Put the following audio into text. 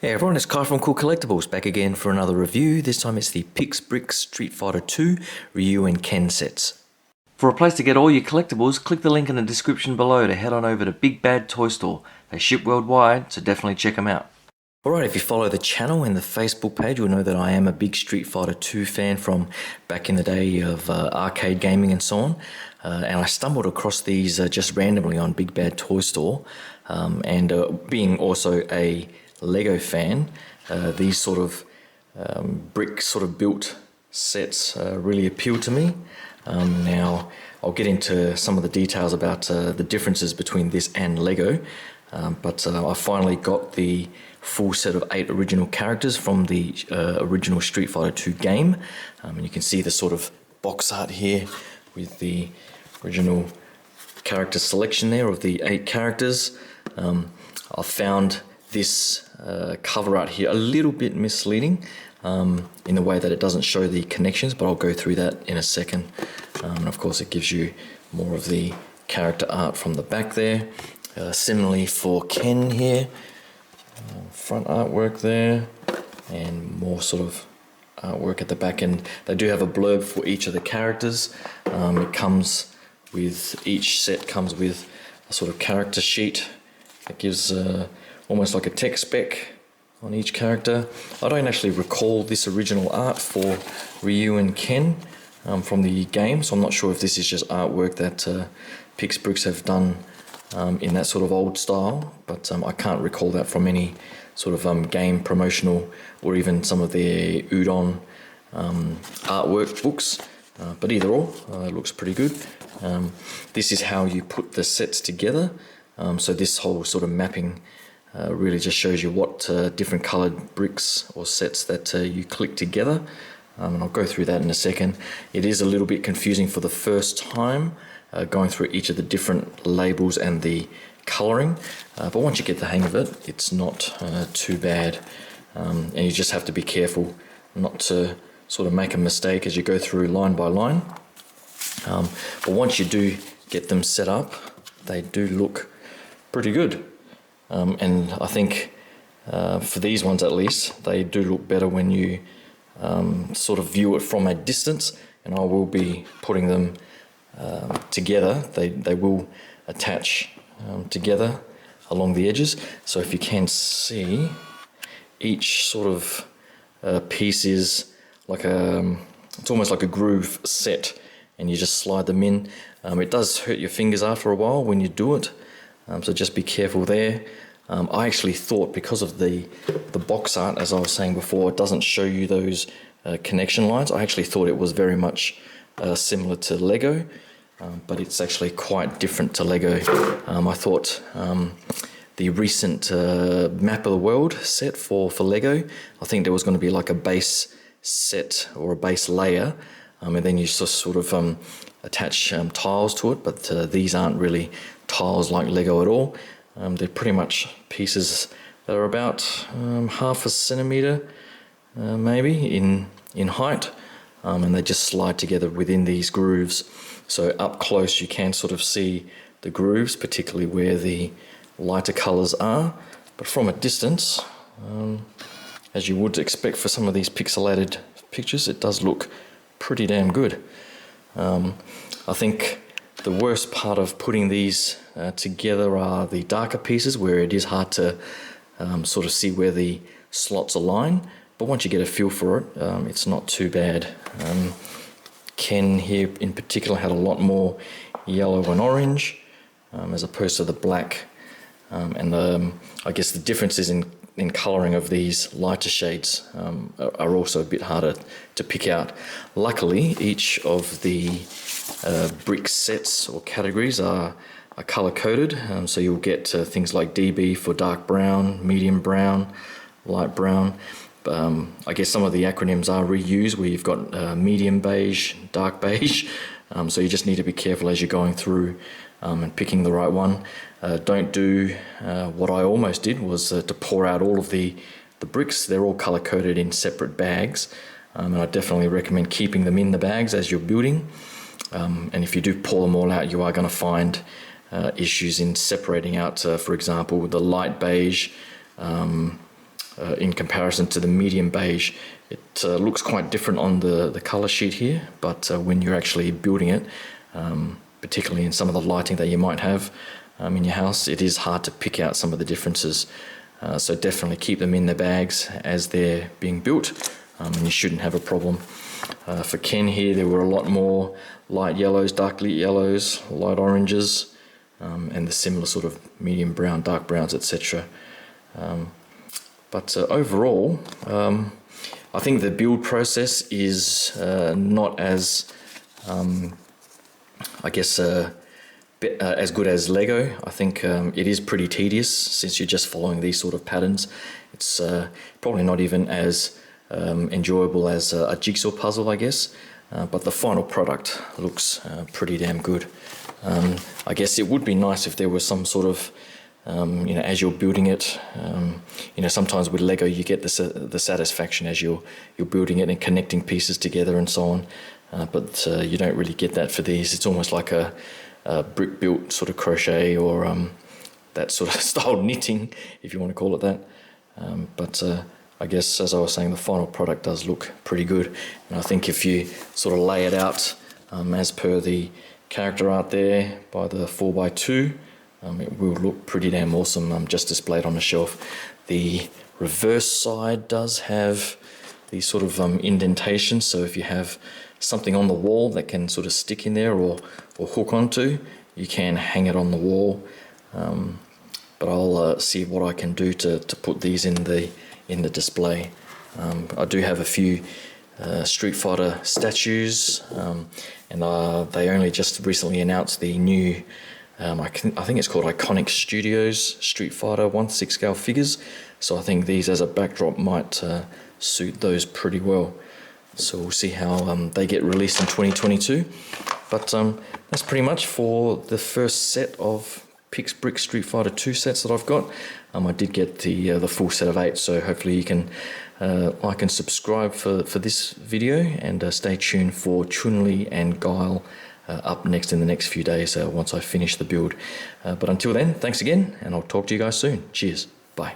Hey everyone, it's Kai from Cool Collectibles, back again for another review. This time it's the Pix Brix Street Fighter 2 Ryu and Ken sets. For a place to get all your collectibles, click the link in the description below to head on over to Big Bad Toy Store. They ship worldwide, so definitely check them out. Alright, if you follow the channel and the Facebook page, you'll know that I am a big Street Fighter 2 fan from back in the day of arcade gaming and so on. And I stumbled across these just randomly on Big Bad Toy Store. Being also a Lego fan, these sort of brick sort of built sets really appeal to me. Now I'll get into some of the details about the differences between this and Lego, but I finally got the full set of 8 original characters from the original Street Fighter 2 game, and you can see the sort of box art here with the original character selection there of the 8 characters. I found this cover art here a little bit misleading in the way that it doesn't show the connections, but I'll go through that in a second. And of course it gives you more of the character art from the back there. Similarly for Ken here, front artwork there, and more sort of artwork at the back end. They do have a blurb for each of the characters. It comes with, each set comes with a sort of character sheet that gives almost like a tech spec on each character. I don't actually recall this original art for Ryu and Ken from the game, so I'm not sure if this is just artwork that Pix Brix have done in that sort of old style, but I can't recall that from any sort of game promotional or even some of the Udon artwork books. But either or, it looks pretty good. This is how you put the sets together. So this whole sort of mapping really just shows you what different colored bricks or sets that you click together. And I'll go through that in a second. It is a little bit confusing for the first time, going through each of the different labels and the coloring. But once you get the hang of it, it's not too bad. And you just have to be careful not to sort of make a mistake as you go through line by line. But once you do get them set up, they do look pretty good. And I think for these ones at least, they do look better when you sort of view it from a distance, and I will be putting them together. They will attach together along the edges. So if you can see, each sort of piece is like it's almost like a groove set, and you just slide them in. It does hurt your fingers after a while when you do it. So just be careful there. I actually thought, because of the box art, as I was saying before, it doesn't show you those connection lines. I actually thought it was very much similar to Lego, but it's actually quite different to Lego. I thought the recent Map of the World set for Lego, I think there was going to be like a base set or a base layer, and then you just sort of attach tiles to it, but these aren't really tiles like Lego at all. They're pretty much pieces that are about half a centimeter maybe in height, and they just slide together within these grooves. So up close you can sort of see the grooves, particularly where the lighter colors are, but from a distance, as you would expect for some of these pixelated pictures, it does look pretty damn good. I think the worst part of putting these together are the darker pieces, where it is hard to sort of see where the slots align, but once you get a feel for it, it's not too bad. Ken here in particular had a lot more yellow and orange as opposed to the black, and I guess the differences in colouring of these lighter shades are also a bit harder to pick out. Luckily, each of the brick sets or categories are color coded, so you'll get things like DB for dark brown, medium brown, light brown. I guess some of the acronyms are reused, where you've got medium beige, dark beige, so you just need to be careful as you're going through and picking the right one. Don't do what I almost did, was to pour out all of the bricks. They're all color coded in separate bags, and I definitely recommend keeping them in the bags as you're building. And if you do pour them all out, you are going to find issues in separating out, for example, the light beige in comparison to the medium beige. It looks quite different on the color sheet here, but when you're actually building it, particularly in some of the lighting that you might have in your house, it is hard to pick out some of the differences. So definitely keep them in the bags as they're being built, and you shouldn't have a problem. For Ken here, there were a lot more light yellows, dark yellows, light oranges, and the similar sort of medium brown, dark browns, etc. But overall, I think the build process is not as, I guess, as good as Lego. I think it is pretty tedious since you're just following these sort of patterns. It's probably not even as enjoyable as a jigsaw puzzle, I guess. But the final product looks pretty damn good. I guess it would be nice if there was some sort of, as you're building it, sometimes with Lego you get the satisfaction as you're building it and connecting pieces together and so on. But you don't really get that for these. It's almost like a brick built sort of crochet or that sort of style knitting, if you want to call it that. But I guess, as I was saying, the final product does look pretty good. And I think if you sort of lay it out as per the character art there by the 4x2, it will look pretty damn awesome just displayed on the shelf. The reverse side does have these sort of indentations, so if you have something on the wall that can sort of stick in there or hook onto, you can hang it on the wall. But I'll see what I can do to put these in the display. I do have a few Street Fighter statues, and they only just recently announced the new, I think it's called Iconic Studios Street Fighter 1/6 scale figures. So I think these as a backdrop might suit those pretty well. So we'll see how they get released in 2022. But that's pretty much for the first set of Pix Brix Street Fighter 2 sets that I've got. I did get the full set of 8, so hopefully you can like and subscribe for this video, and stay tuned for Chun-li and Guile up next in the next few days once I finish the build. But until then, thanks again, and I'll talk to you guys soon. Cheers. Bye.